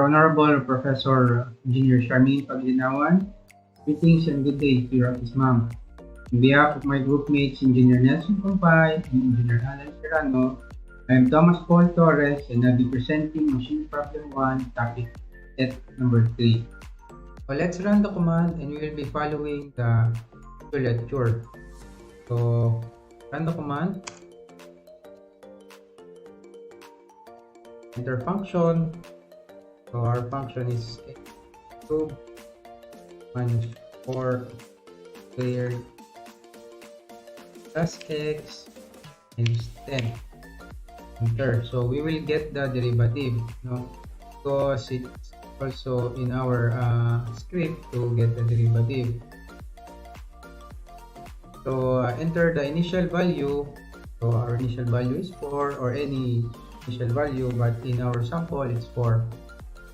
Honorable Professor Engineer Charmaine Paglinawan, greetings and good day to your office, ma'am. On behalf of my group mates, Engineer Nelson Compay and Engineer Alan Serrano, I am Thomas Paul Torres and I'll be presenting Machine Problem 1, topic set number 3. So let's run the command and we will be following the lecture. So run the command, enter function. So our function is x cubed minus 4 squared plus x times 10. Enter. So we will get the derivative, because it's also in our script to get the derivative. So enter the initial value. So our initial value is 4, or any initial value, but in our sample it's 4.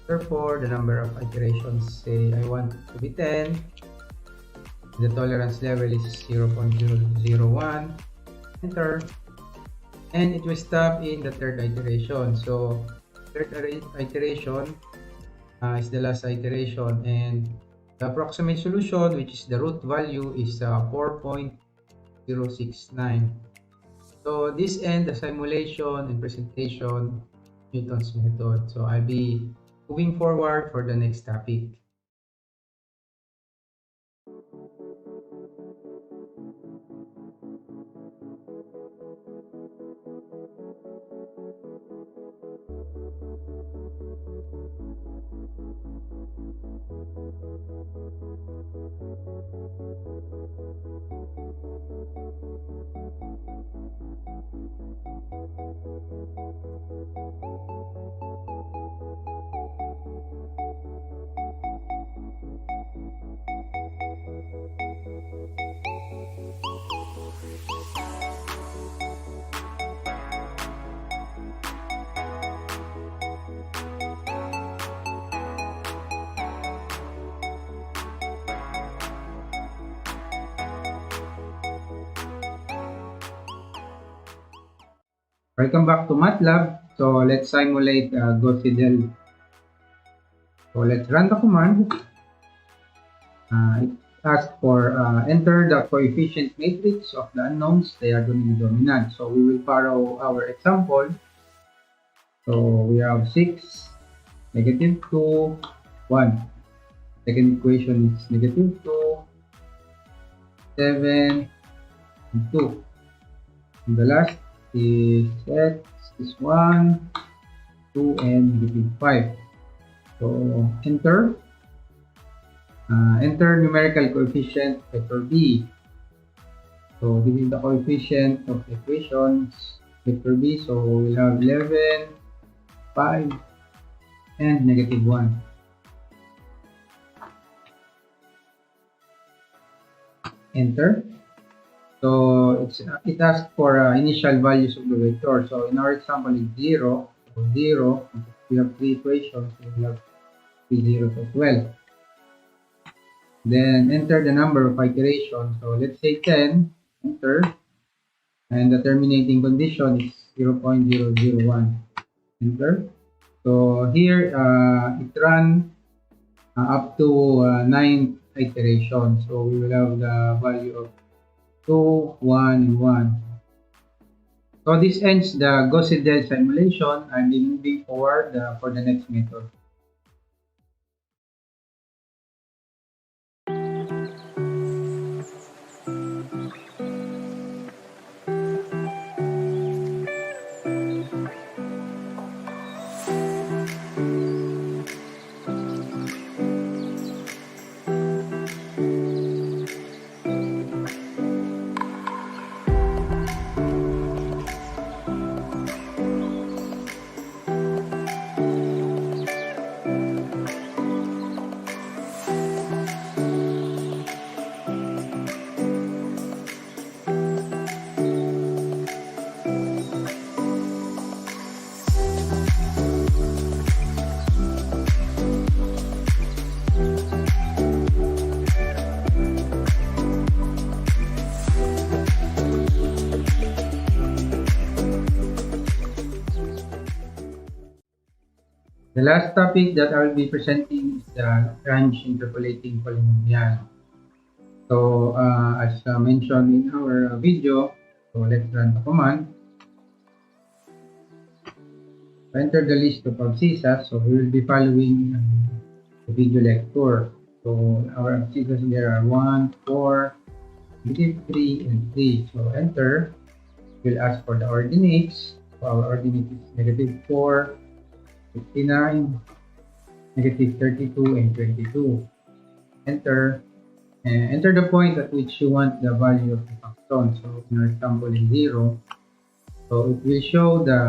Therefore, the number of iterations, say I want to be 10. The tolerance level is 0.001. Enter. And it will stop in the third iteration. So, third iteration is the last iteration. And the approximate solution, which is the root value, is 4.069. So, this ends the simulation and presentation Newton's method. So, I'll be moving forward for the next topic. Welcome back to Matlab. So let's simulate Gauss Seidel. So let's run the command. It asks for enter the coefficient matrix of the unknowns, diagonal and dominant. So we will follow our example. So we have 6, negative 2, 1. Second equation is negative 2, 7, and 2. And the last is x is 1, 2, and negative 5. So enter. Enter numerical coefficient vector b. So this is the coefficient of the equations vector b. So we'll have 11, 5, and negative 1. Enter. So it asks for initial values of the vector. So in our example, it's 0. So 0, we have 3 equations, so we have 3 zeros as well. Then enter the number of iterations. So let's say 10. Enter. And the terminating condition is 0.001. Enter. So here it runs up to 9 iterations. So we will have the value of 2, 1, and 1. So this ends the Gauss Seidel simulation. I'll be moving forward for the next method. The last topic that I will be presenting is the Lagrange interpolating polynomial. So, as mentioned in our video, so let's run the command. Enter the list of abscissas. So, we will be following the video lecture. So, our abscissas there are 1, 4, -3, and 3. So, enter. We'll ask for the ordinates. So, our ordinate is -4, 59, -32, and 22. Enter. Enter the point at which you want the value of the function. So, in our example is 0. So, it will show the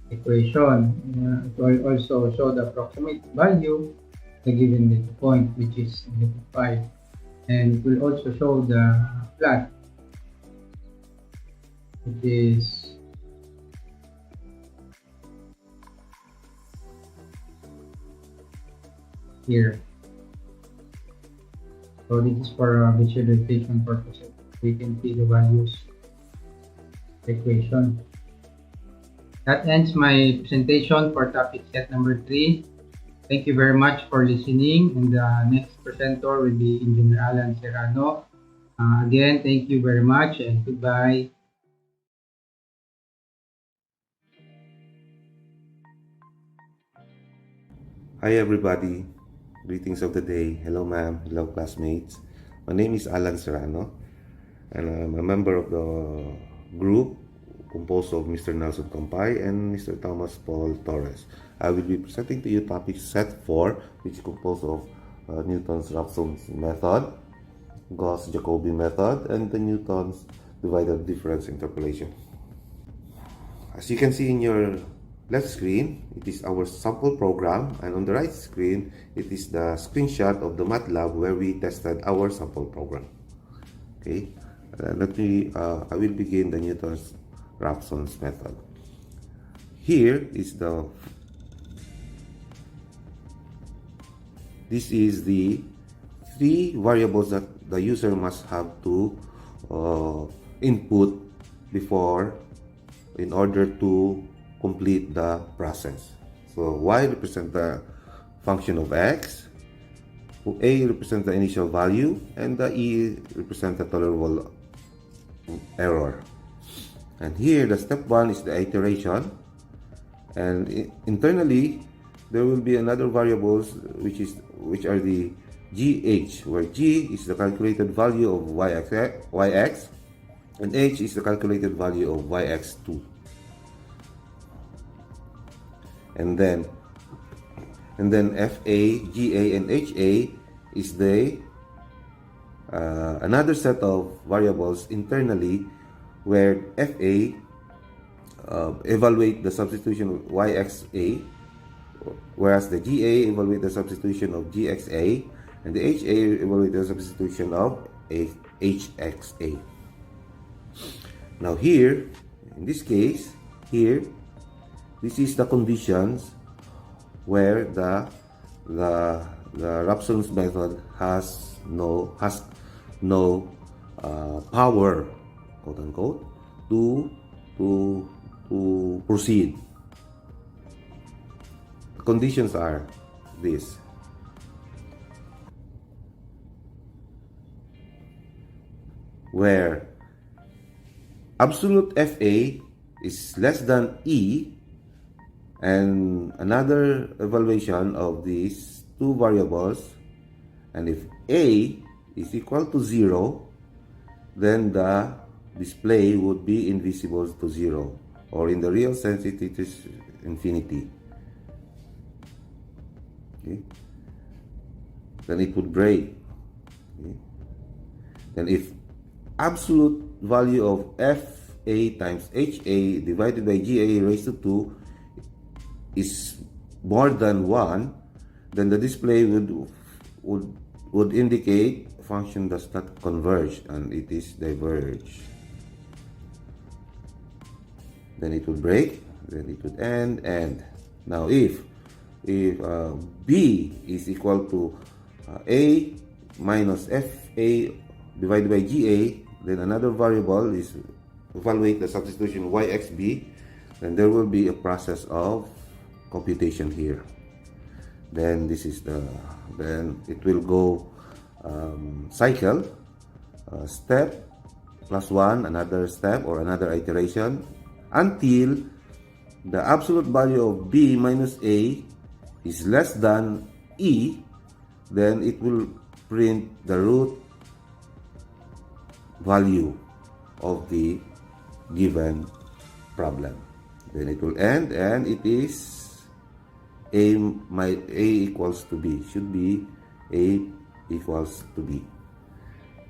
equation. It will also show the approximate value of the given data point, which is -5. And it will also show the plot, which is here. So this is for visualization purposes. We can see the values of the equation. That ends my presentation for topic set number 3. Thank you very much for listening. And the next presenter will be Engineer Alan Serrano. Again, thank you very much and goodbye. Hi everybody, greetings of the day. Hello ma'am, hello classmates. My name is Alan Serrano and I'm a member of the group composed of Mr. Nelson Compay and Mr. Thomas Paul Torres. I will be presenting to you topic set 4, which is composed of Newton's Raphson's method, Gauss Jacobi method, and the Newton's divided difference interpolation. As you can see in your left screen, it is our sample program, and on the right screen, it is the screenshot of the Matlab where we tested our sample program. Okay, I will begin the Newton's Raphson's method. Here is this is the 3 variables that the user must have to input in order to complete the process. So y represents the function of x, a represents the initial value, and the e represents the tolerable error. And here the step 1 is the iteration, and internally there will be another variables which are the gh, where g is the calculated value of yx and h is the calculated value of yx2. And then FA, GA, and HA is the another set of variables internally, where FA evaluate the substitution of YXA, whereas the GA evaluate the substitution of GXA, and the HA evaluate the substitution of HXA. Now here, in this case, here, this is the conditions where the Raphson's method has no power, quote unquote, to proceed. The conditions are this: where absolute FA is less than E, and another evaluation of these 2 variables, and if A is equal to 0, then the display would be invisible to 0, or in the real sense it is infinity. Okay? Then it would break. Okay? Then if absolute value of FA times HA divided by GA raised to 2 is more than 1, then the display would indicate function does not converge and it is diverged. Then it would break, then it would end. Now if B is equal to A minus FA divided by GA, then another variable is evaluate the substitution YXB, then there will be a process of computation here. Then this is then it will go cycle, step plus 1, another step or another iteration, until the absolute value of b minus a is less than e. Then it will print the root value of the given problem. Then it will end, and it is a equals to b. Should be a equals to b.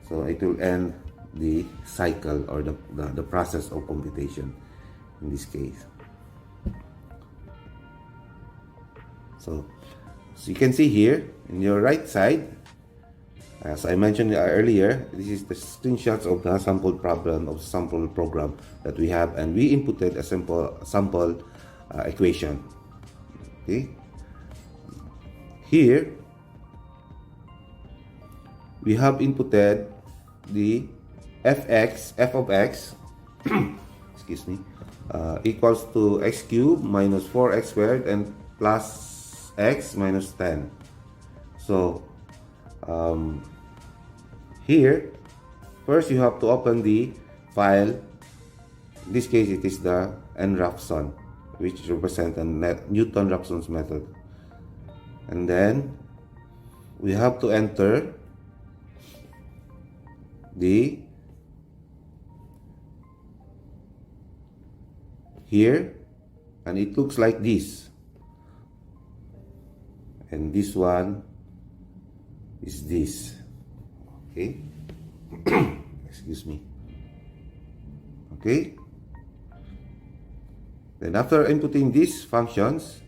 So it will end the cycle or the process of computation in this case. So you can see here in your right side, as I mentioned earlier, this is the screenshots of the sample problem of sample program that we have, and we inputted a sample equation. Okay. Here we have inputted the f of x excuse me, equals to x cubed minus 4x squared and plus x minus 10. So here first you have to open the file. In this case it is the Raphson, which represents a Newton-Raphson's method, and then we have to enter the here, and it looks like this, and this one is this. Okay. Excuse me. Okay. Then after inputting these functions,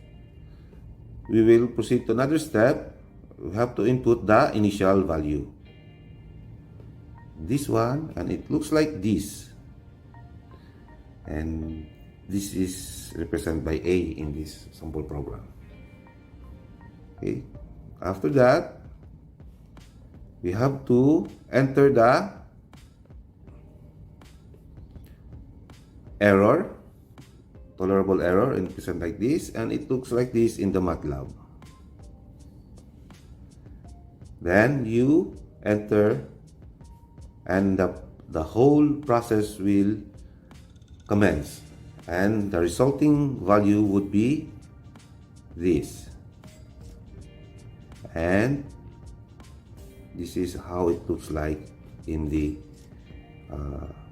we will proceed to another step. We have to input the initial value. This one, and it looks like this. And this is represented by A in this sample program. Okay. After that, we have to enter the error, tolerable error, and present like this, and it looks like this in the Matlab. Then you enter, and the whole process will commence, and the resulting value would be this. And this is how it looks like in the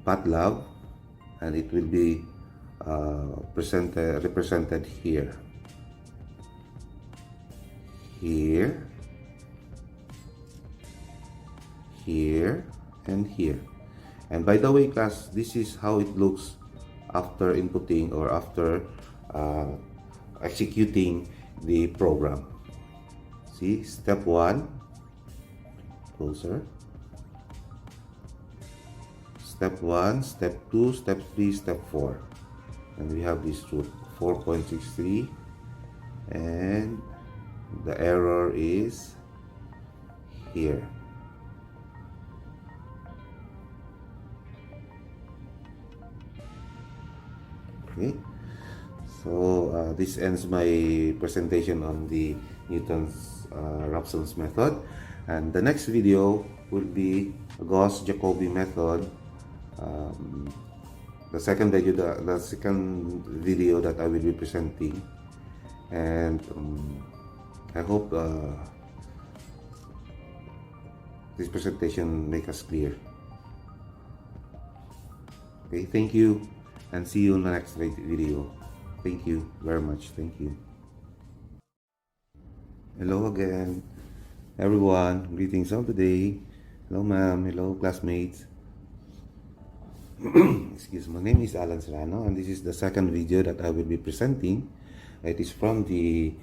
Matlab, and it will be represented here, here, here, and here. And by the way, class, this is how it looks after inputting or after executing the program. See, step 1, closer. Step 1, step 2, step 3, step 4. And we have this root 4.63, and the error is here. Okay, so this ends my presentation on the Newton's Raphson's method, and the next video will be Gauss Jacobi method. The second video that I will be presenting, and I hope this presentation make us clear. Okay, thank you, and see you in the next video. Thank you very much. Thank you. Hello again, everyone. Greetings of the day. Hello, ma'am. Hello, classmates. Excuse me. My name is Alan Serrano, and this is the second video that I will be presenting. It is from the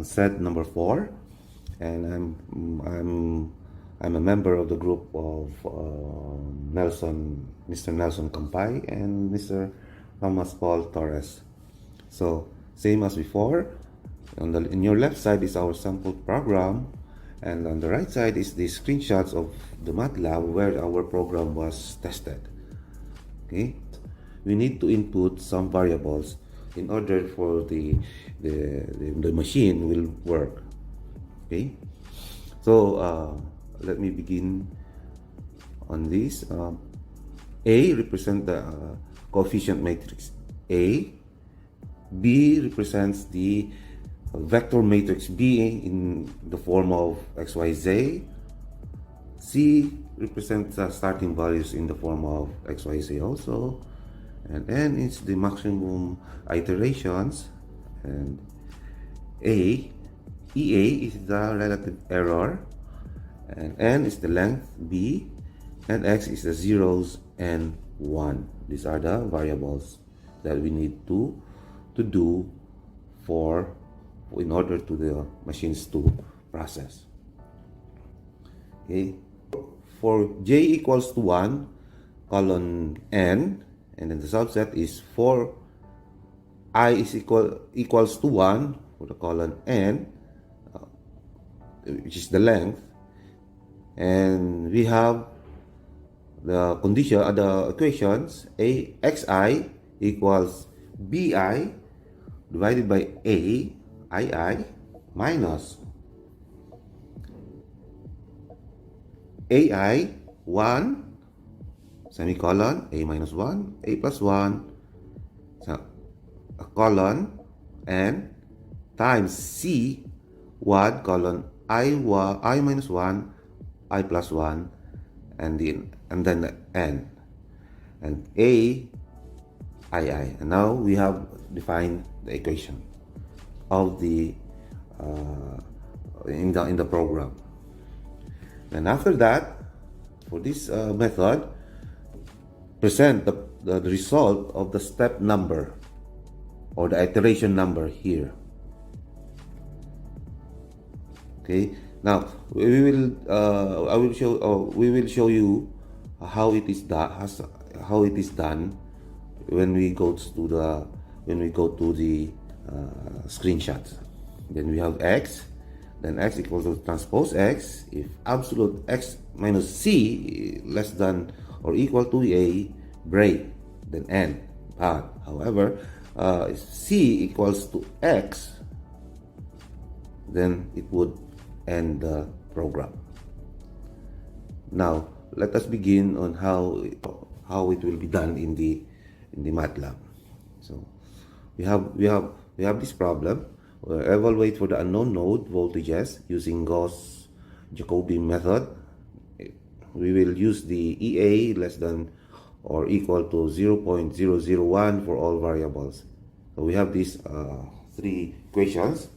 set number 4, and I'm a member of the group of Mr. Nelson Campay and Mr. Thomas Paul Torres. So same as before, in your left side is our sample program, and on the right side is the screenshots of the Matlab where our program was tested. Okay, we need to input some variables in order for the machine will work. Okay, so let me begin on this. A represents the coefficient matrix A. B represents the vector matrix B in the form of XYZ. C represents the starting values in the form of XYZ also. And N is the maximum iterations. And EA is the relative error. And N is the length B. And X is the zeros and 1. These are the variables that we need to do in order to the machines to process. Okay, for j equals to 1 colon n, and then the subset is for I is equals to 1 for the colon n, which is the length, and we have the condition, the equations a xi equals bi divided by a ii minus ai 1 semicolon a minus 1 a plus 1 a colon n times c 1 colon I minus 1 I plus 1 and then n and a ii, and now we have defined the equation of the in the program. And after that, for this method, present the result of the step number or the iteration number here. Okay, now we will we will show you how it is done when we go to the screenshots. Then we have x, then x equals to transpose x if absolute x minus c less than or equal to a, break, then n. But however, if c equals to x, then it would end the program. Now let us begin on how it will be done in the Matlab. So we have this problem. Evaluate for the unknown node voltages using Gauss Jacobi method. We will use the EA less than or equal to 0.001 for all variables. So we have these three equations.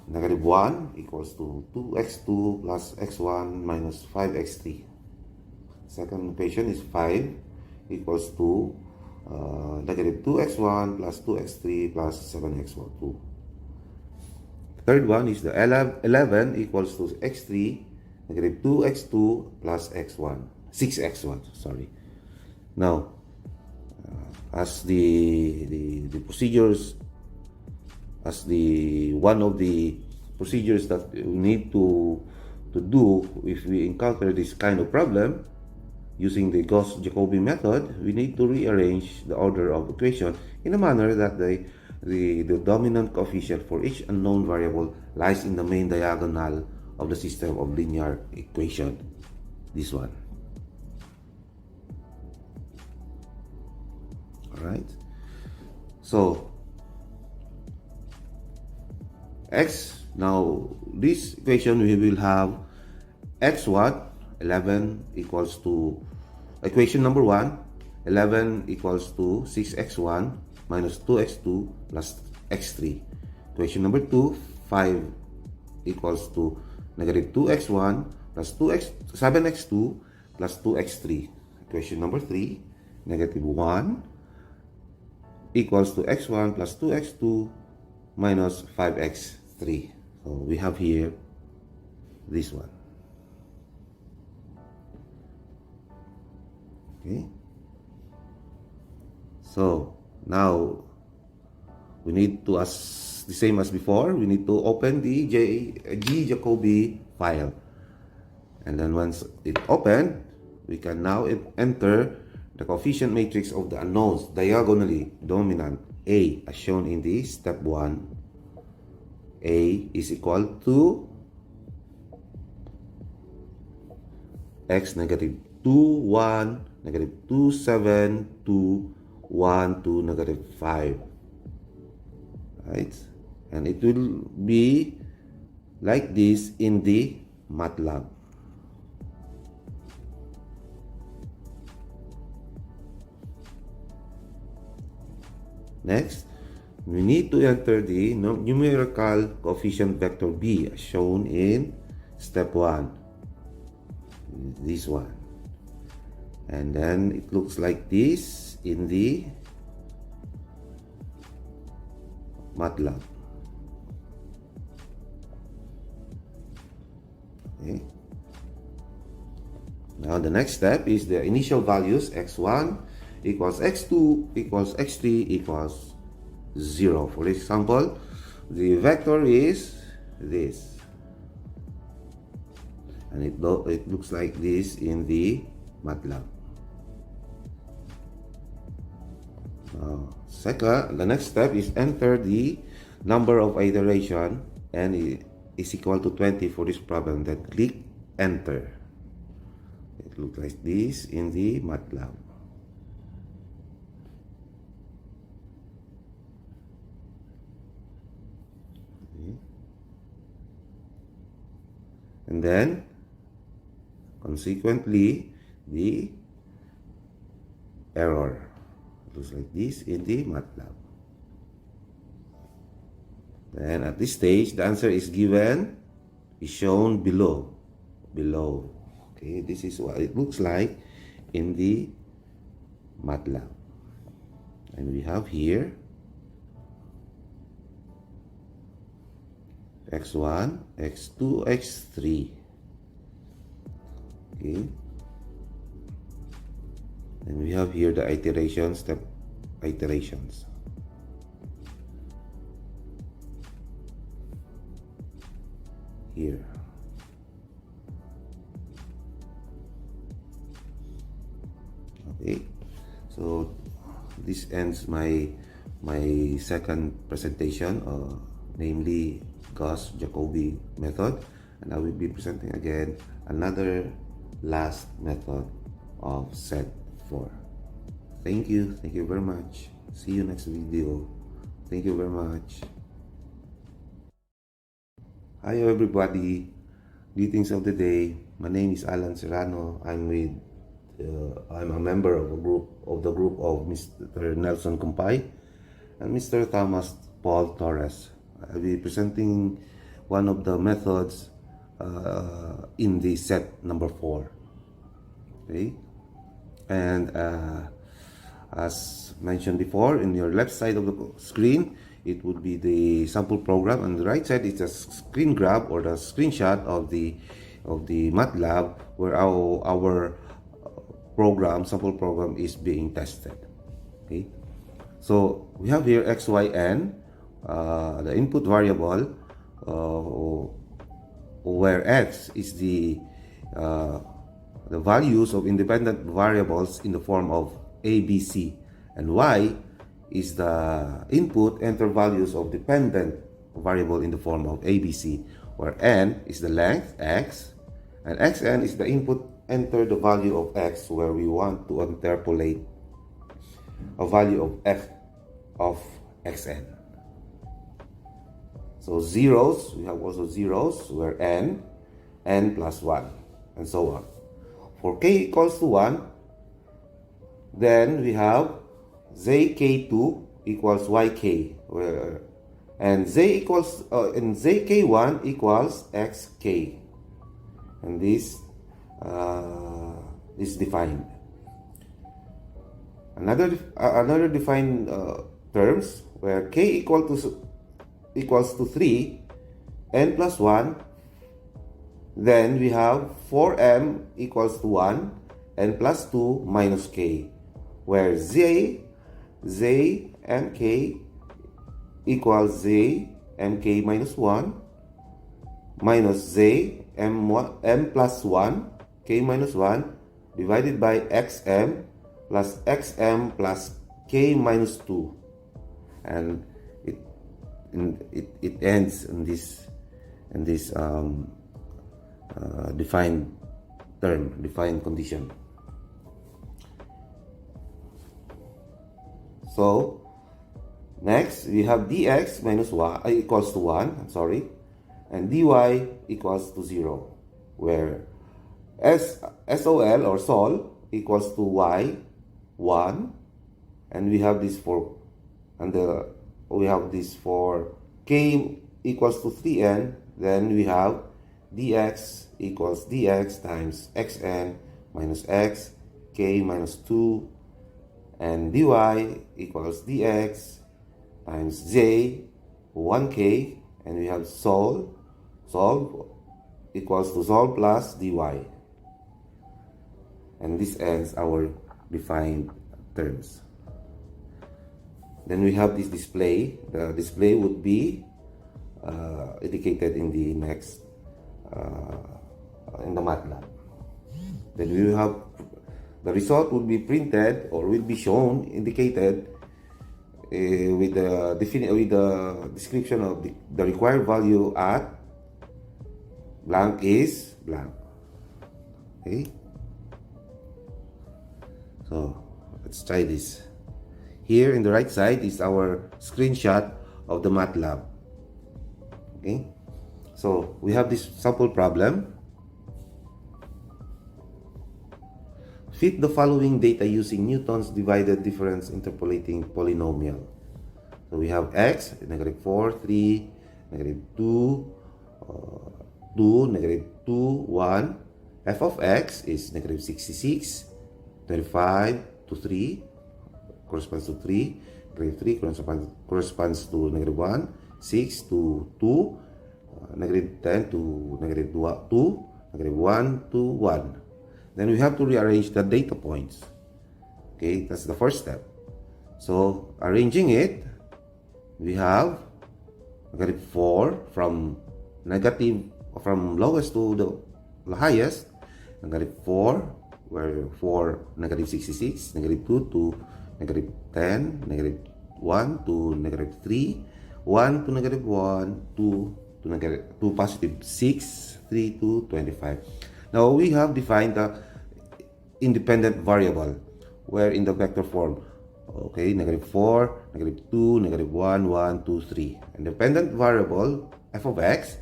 Negative 1 equals to 2x2 plus x1 minus 5x3. Second equation is 5 equals to negative 2x1 plus 2x3 plus 7x2. Third one is the 11 equals to x3 negative 2x2 plus x1 6x1, sorry. Now as the procedures, as the one of the procedures that we need to do if we encounter this kind of problem using the Gauss Jacobi method, we need to rearrange the order of equation in a manner that the dominant coefficient for each unknown variable lies in the main diagonal of the system of linear equation. This one. Alright. So x, now this equation we will have x1 11 equals to equation number 1, 11 equals to 6x1 minus 2x2 plus x3. Equation number 2, 5 equals to negative 2x1 plus 7x2 plus 2x3. Equation number 3, negative 1 equals to x1 plus 2x2 minus 5x3. So we have here this one. Okay. So now we need to, as the same as before, we need to open the G Jacobi file, and then once it opened, we can now enter the coefficient matrix of the unknowns diagonally dominant A as shown in the step 1. A is equal to x negative 2, 1, negative 2, 7, 2, 1, 2, negative 5. Right? And it will be like this in the Matlab. Next, we need to enter the numerical coefficient vector B as shown in step 1. This one. And then it looks like this in the Matlab. Okay. Now the next step is the initial values x1 equals x2 equals x3 equals 0. For example, the vector is this. And it looks like this in the Matlab. Second, the next step is enter the number of iteration and it is equal to 20 for this problem. Then click enter. It looks like this in the Matlab. Okay. And then consequently the error looks like this in the Matlab. Then at this stage the answer is given, is shown below. Okay, this is what it looks like in the Matlab. And we have here x1, x2, x3. Okay. And we have here the iteration, step iterations. Here. Okay. So this ends my second presentation, namely Gauss Jacobi method, and I will be presenting again another last method of set 4. Thank you very much. See you next video. Thank you very much. Hi everybody, greetings of the day. My name is Alan Serrano. I'm a member of the group of Mr. Nelson Compay and Mr. Thomas Paul Torres. I'll be presenting one of the methods in the set number 4. Okay. And as mentioned before, in your left side of the screen, it would be the sample program, and the right side is a screen grab or the screenshot of the Matlab where our sample program is being tested. Okay, so we have here x, y, n, the input variable, where x is the values of independent variables in the form of a, b, c, and y is the input enter values of dependent variable in the form of a, b, c, where n is the length x and xn is the input enter the value of x where we want to interpolate a value of f of xn. So zeros, we have also zeros where n plus 1 and so on. For k equals to 1, then we have zk2 equals yk, and zk1 equals xk, and this is defined. Another defined terms where k equals to 3, n plus 1. Then we have 4m equals to 1, n plus 2 minus k, where z mk equals z mk minus 1 minus z m plus 1 k minus 1 divided by xm plus xm plus k minus 2, and it ends in this defined term, defined condition. So next we have dx minus y equals to 1, and dy equals to 0, where SOL or sol equals to y 1, and we have this for k equals to 3n. Then we have dx equals dx times xn minus x k minus 2, and dy equals dx times j 1k, and we have sol equals to sol plus dy, and this ends our defined terms. Then we have this display. The display would be indicated in the next in the Matlab. Then we will have the result will be printed or will be shown, indicated with the description of the required value at blank is blank. Okay, so let's try this. Here in the right side is our screenshot of the Matlab. Okay, so we have this sample problem. Fit the following data using Newton's divided difference interpolating polynomial. So we have x, -4, 3, -2, 2, -2, 1. F of x is -66, 25 to 3, corresponds to 3, -3 corresponds to -1, 6 to 2, -10 to -2, -1 to 1. Then we have to rearrange the data points. Okay, that's the first step. So arranging it, we have -4 from lowest to the highest, -4 where 4 -66, -2 to -10, -1 to -3, 1 to -1, 2 to +6, 3 to 25. Now we have defined the independent variable, where in the vector form, okay, -4, -2, -1, 1, 2, 3. Independent variable f of x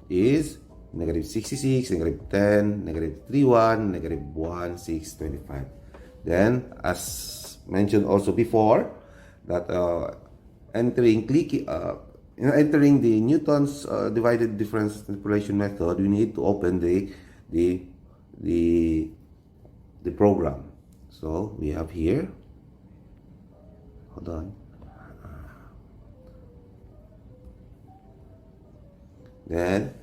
is -66, -10, -31, -1, 6, 25. Then, as mentioned also before, that entering the Newton's divided difference interpolation method, we need to open the program. So we have here, hold on, then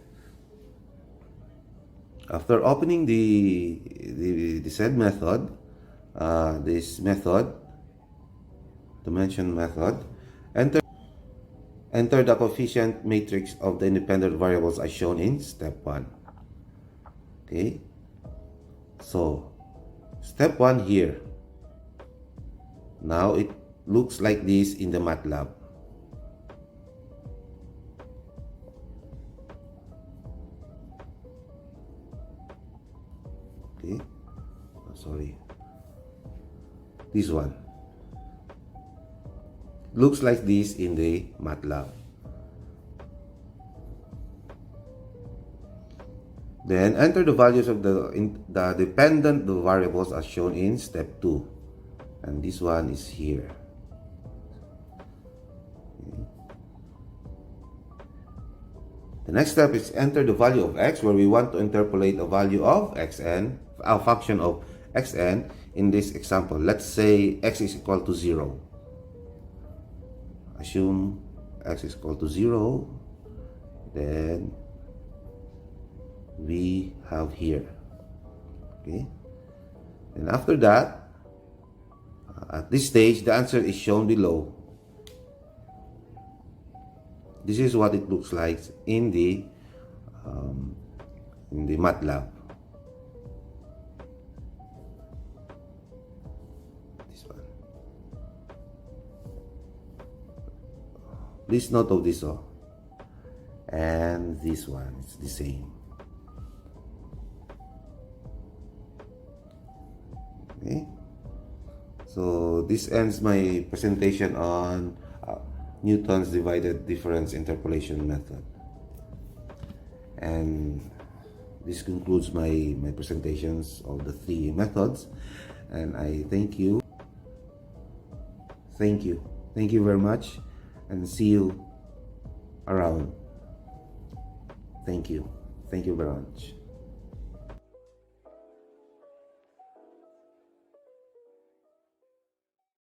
after opening the said method, this method, the mentioned method, enter the coefficient matrix of the independent variables as shown in step 1. Okay, so step 1 here. Now it looks like this in the Matlab. Okay, sorry, this one looks like this in the Matlab. Then enter the values of the dependent variables as shown in step 2, and this one is here. Okay. The next step is enter the value of x, where we want to interpolate a value of xn, a function of xn. In this example, let's say x is equal to 0. Assume x is equal to 0, then we have here. Okay, and after that, at this stage, the answer is shown below. This is what it looks like in the Matlab. this one. Please note of this, oh. And this one, it's the same. Okay. So this ends my presentation on Newton's divided difference interpolation method. And this concludes my presentations of the three methods. And I thank you. Thank you. Thank you very much. And see you around. Thank you. Thank you very much.